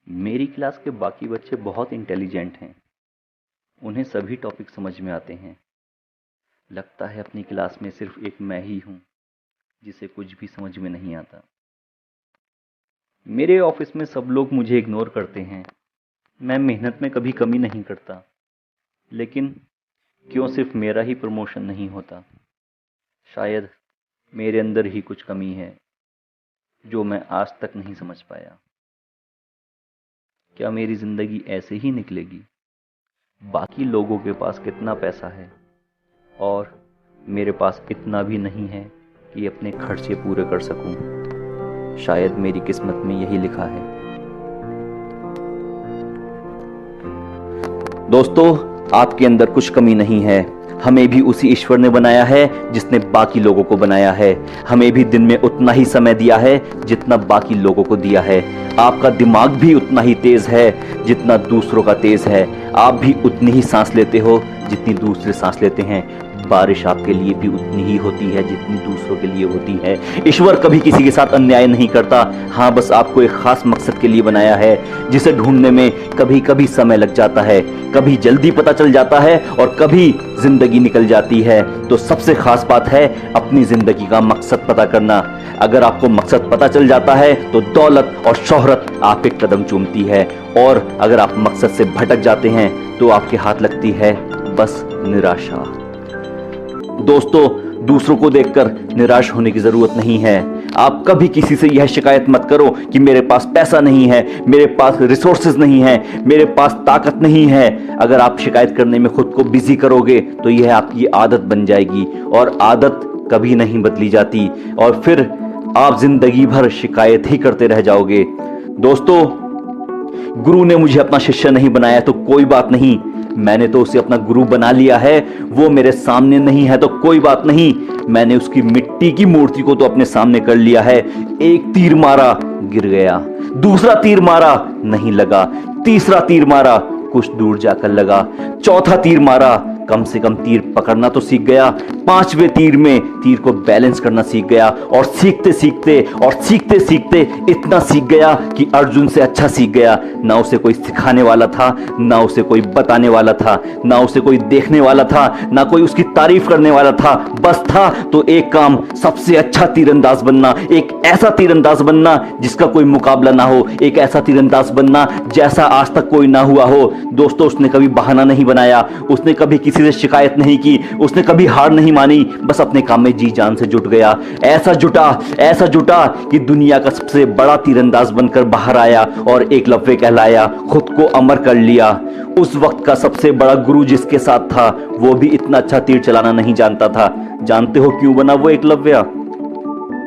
मेरी क्लास के बाकी बच्चे बहुत इंटेलिजेंट हैं। उन्हें सभी टॉपिक समझ में आते हैं। लगता है अपनी क्लास में सिर्फ एक मैं ही हूँ जिसे कुछ भी समझ में नहीं आता। मेरे ऑफिस में सब लोग मुझे इग्नोर करते हैं। मैं मेहनत में कभी कमी नहीं करता, लेकिन क्यों सिर्फ मेरा ही प्रमोशन नहीं होता? शायद मेरे अंदर ही कुछ कमी है जो मैं आज तक नहीं समझ पाया। क्या मेरी जिंदगी ऐसे ही निकलेगी? बाकी लोगों के पास कितना पैसा है और मेरे पास इतना भी नहीं है कि अपने खर्चे पूरे कर सकूं। शायद मेरी किस्मत में यही लिखा है। दोस्तों, आपके अंदर कुछ कमी नहीं है। हमें भी उसी ईश्वर ने बनाया है जिसने बाकी लोगों को बनाया है। हमें भी दिन में उतना ही समय दिया है जितना बाकी लोगों को दिया है। आपका दिमाग भी उतना ही तेज है जितना दूसरों का तेज है। आप भी उतनी ही सांस लेते हो जितनी दूसरे सांस लेते हैं। बारिश आपके लिए भी उतनी ही होती है जितनी दूसरों के लिए होती है। ईश्वर कभी किसी के साथ अन्याय नहीं करता। हाँ, बस आपको एक खास मकसद के लिए बनाया है, जिसे ढूंढने में कभी कभी समय लग जाता है, कभी जल्दी पता चल जाता है और कभी जिंदगी निकल जाती है। तो सबसे खास बात है अपनी जिंदगी का मकसद पता करना। अगर आपको मकसद पता चल जाता है तो दौलत और शोहरत आपके कदम चूमती है, और अगर आप मकसद से भटक जाते हैं तो आपके हाथ लगती है बस निराशा। दोस्तों, दूसरों को देखकर निराश होने की जरूरत नहीं है। आप कभी किसी से यह शिकायत मत करो कि मेरे पास पैसा नहीं है, मेरे पास रिसोर्सेज नहीं है, मेरे पास ताकत नहीं है। अगर आप शिकायत करने में खुद को बिजी करोगे तो यह आपकी आदत बन जाएगी, और आदत कभी नहीं बदली जाती, और फिर आप जिंदगी भर शिकायत ही करते रह जाओगे। दोस्तों, गुरु ने मुझे अपना शिष्य नहीं बनाया तो कोई बात नहीं, मैंने तो उसे अपना गुरु बना लिया है। वो मेरे सामने नहीं है तो कोई बात नहीं, मैंने उसकी मिट्टी की मूर्ति को तो अपने सामने कर लिया है। एक तीर मारा, गिर गया। दूसरा तीर मारा, नहीं लगा। तीसरा तीर मारा, कुछ दूर जाकर लगा। चौथा तीर मारा, कम से कम तीर पकड़ना तो सीख गया। पांचवें तीर में तीर को बैलेंस करना सीख गया, और सीखते सीखते इतना सीख गया कि अर्जुन से अच्छा सीख गया। ना उसे कोई सिखाने वाला था, ना उसे कोई बताने वाला था, ना उसे कोई देखने वाला था, ना कोई उसकी तारीफ करने वाला था। बस था तो एक काम, सबसे अच्छा तीरंदाज बनना। एक ऐसा तीरंदाज बनना जिसका कोई मुकाबला ना हो, एक ऐसा तीरंदाज बनना जैसा आज तक कोई ना हुआ हो। दोस्तों, उसने कभी बहाना नहीं बनाया, उसने कभी किसी से शिकायत नहीं की, उसने कभी हार नहीं मानी, बस अपने काम में जी जान से जुट गया। ऐसा जुटा कि दुनिया का सबसे बड़ा तीरंदाज बनकर बाहर आया और एकलव्य कहलाया, खुद को अमर कर लिया। उस वक्त का सबसे बड़ा गुरु जिसके साथ था, वो भी इतना अच्छा तीर चलाना नहीं जानता था। जानते हो क्यों बना वो एकलव्य?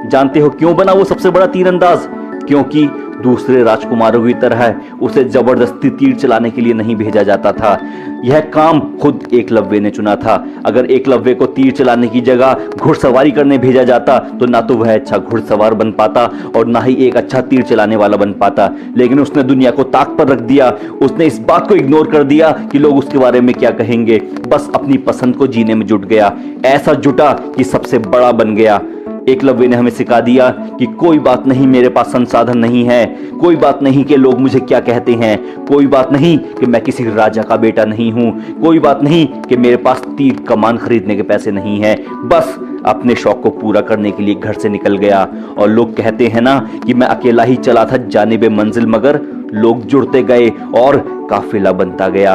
जानते हो क्यों बना वो सबसे बड़ा तीरंदाज? क्योंकि दूसरे राजकुमारों की तरह उसे जबरदस्ती तीर चलाने के लिए नहीं भेजा जाता था। यह काम खुद एकलव्य ने चुना था। अगर एकलव्य को तीर चलाने की जगह घुड़सवारी करने भेजा जाता तो ना तो वह अच्छा घुड़सवार बन पाता और ना ही एक अच्छा तीर चलाने वाला बन पाता। लेकिन उसने दुनिया को ताक पर रख दिया। उसने इस बात को इग्नोर कर दिया कि लोग उसके बारे में क्या कहेंगे। बस अपनी पसंद को जीने में जुट गया। ऐसा जुटा कि सबसे बड़ा बन गया। एकलव्य ने हमें सिखा दिया कि कोई बात नहीं मेरे पास संसाधन नहीं है, कोई बात नहीं कि लोग मुझे क्या कहते हैं, कोई बात नहीं कि मैं किसी राजा का बेटा नहीं हूं, कोई बात नहीं कि मेरे पास तीर कमान खरीदने के पैसे नहीं है। बस अपने शौक को पूरा करने के लिए घर से निकल गया। और लोग कहते हैं ना कि मैं अकेला ही चला था जानिबे मंजिल, मगर लोग जुड़ते गए और काफिला बनता गया।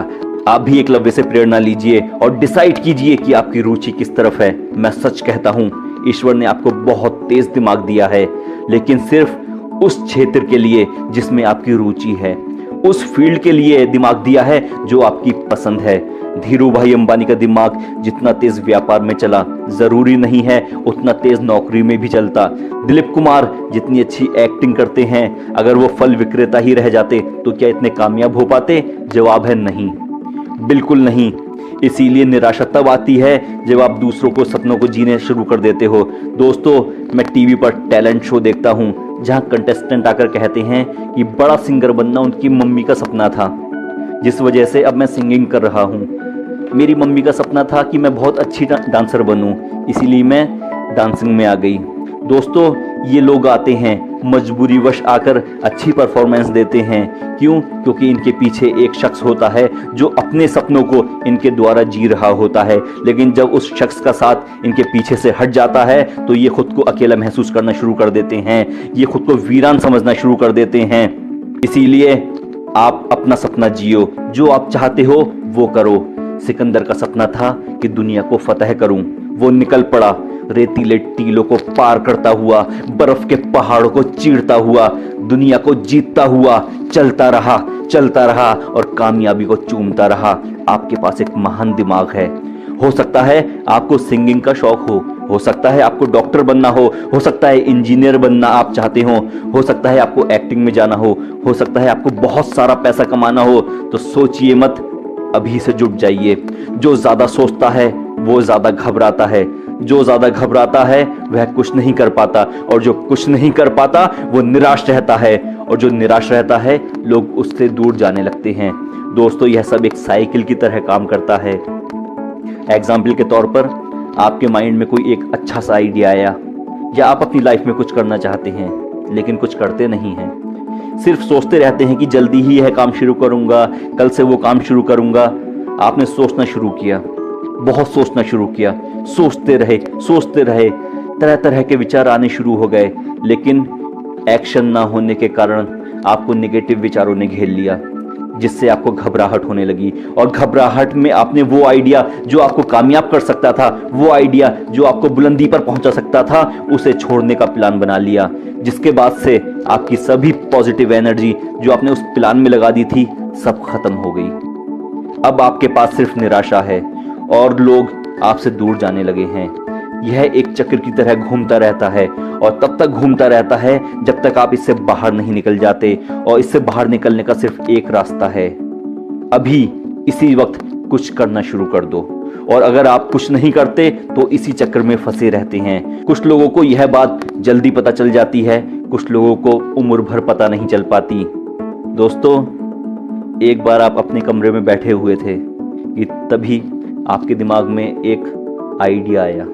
आप भी एकलव्य से प्रेरणा लीजिए और डिसाइड कीजिए कि आपकी रुचि किस तरफ है। मैं सच कहता हूं, ईश्वर ने आपको बहुत तेज दिमाग दिया है, लेकिन सिर्फ उस क्षेत्र के लिए जिसमें आपकी रुचि है, उस फील्ड के लिए दिमाग दिया है जो आपकी पसंद है। धीरू भाई अंबानी का दिमाग जितना तेज व्यापार में चला, जरूरी नहीं है उतना तेज नौकरी में भी चलता। दिलीप कुमार जितनी अच्छी एक्टिंग करते हैं, अगर वो फल विक्रेता ही रह जाते तो क्या इतने कामयाब हो पाते? जवाब है नहीं, बिल्कुल नहीं। इसीलिए निराशा तब आती है जब आप दूसरों को सपनों को जीने शुरू कर देते हो। दोस्तों, मैं टीवी पर टैलेंट शो देखता हूँ जहाँ कंटेस्टेंट आकर कहते हैं कि बड़ा सिंगर बनना उनकी मम्मी का सपना था, जिस वजह से अब मैं सिंगिंग कर रहा हूँ। मेरी मम्मी का सपना था कि मैं बहुत अच्छी डांसर बनूँ, इसीलिए मैं डांसिंग में आ गई। दोस्तों, ये लोग आते हैं मजबूरीवश आकर अच्छी परफॉर्मेंस देते हैं। क्यों? क्योंकि इनके पीछे एक शख्स होता है जो अपने सपनों को इनके द्वारा जी रहा होता है। लेकिन जब उस शख्स का साथ इनके पीछे से हट जाता है तो ये खुद को अकेला महसूस करना शुरू कर देते हैं, ये खुद को वीरान समझना शुरू कर देते हैं। इसीलिए आप अपना सपना जियो, जो आप चाहते हो वो करो। सिकंदर का सपना था कि दुनिया को फतह करूं। वो निकल पड़ा, रेतीले टीलों को पार करता हुआ, बर्फ के पहाड़ों को चीरता हुआ, दुनिया को जीतता हुआ चलता रहा और कामयाबी को चूमता रहा। आपके पास एक महान दिमाग है। हो सकता है आपको सिंगिंग का शौक हो सकता है आपको डॉक्टर बनना हो सकता है इंजीनियर बनना आप चाहते हो सकता है आपको एक्टिंग में जाना हो सकता है आपको बहुत सारा पैसा कमाना हो। तो सोचिए मत, अभी से जुट जाइए। जो ज्यादा सोचता है वो ज्यादा घबराता है, जो ज्यादा घबराता है वह कुछ नहीं कर पाता, और जो कुछ नहीं कर पाता वो निराश रहता है, और जो निराश रहता है लोग उससे दूर जाने लगते हैं। दोस्तों, यह सब एक साइकिल की तरह काम करता है। एग्जाम्पल के तौर पर, आपके माइंड में कोई एक अच्छा सा आइडिया आया, या आप अपनी लाइफ में कुछ करना चाहते हैं लेकिन कुछ करते नहीं हैं, सिर्फ सोचते रहते हैं कि जल्दी ही यह काम शुरू करूंगा, कल से वो काम शुरू करूंगा। आपने सोचना शुरू किया, बहुत सोचना शुरू किया, सोचते रहे, तरह तरह के विचार आने शुरू हो गए, लेकिन एक्शन ना होने के कारण आपको नेगेटिव विचारों ने घेर लिया, जिससे आपको घबराहट होने लगी। और घबराहट में आपने वो आइडिया जो आपको कामयाब कर सकता था, वो आइडिया जो आपको बुलंदी पर पहुंचा सकता था, उसे छोड़ने का प्लान बना लिया, जिसके बाद से आपकी सभी पॉजिटिव एनर्जी जो आपने उस प्लान में लगा दी थी सब खत्म हो गई। अब आपके पास सिर्फ निराशा है और लोग आपसे दूर जाने लगे हैं। यह एक चक्र की तरह घूमता रहता है, और तब तक घूमता रहता है जब तक आप इससे बाहर नहीं निकल जाते। और इससे बाहर निकलने का सिर्फ एक रास्ता है, अभी इसी वक्त कुछ करना शुरू कर दो। और अगर आप कुछ नहीं करते तो इसी चक्कर में फंसे रहते हैं। कुछ लोगों को यह बात जल्दी पता चल जाती है, कुछ लोगों को उम्र भर पता नहीं चल पाती। दोस्तों, एक बार आप अपने कमरे में बैठे हुए थे कि तभी आपके दिमाग में एक आइडिया आया।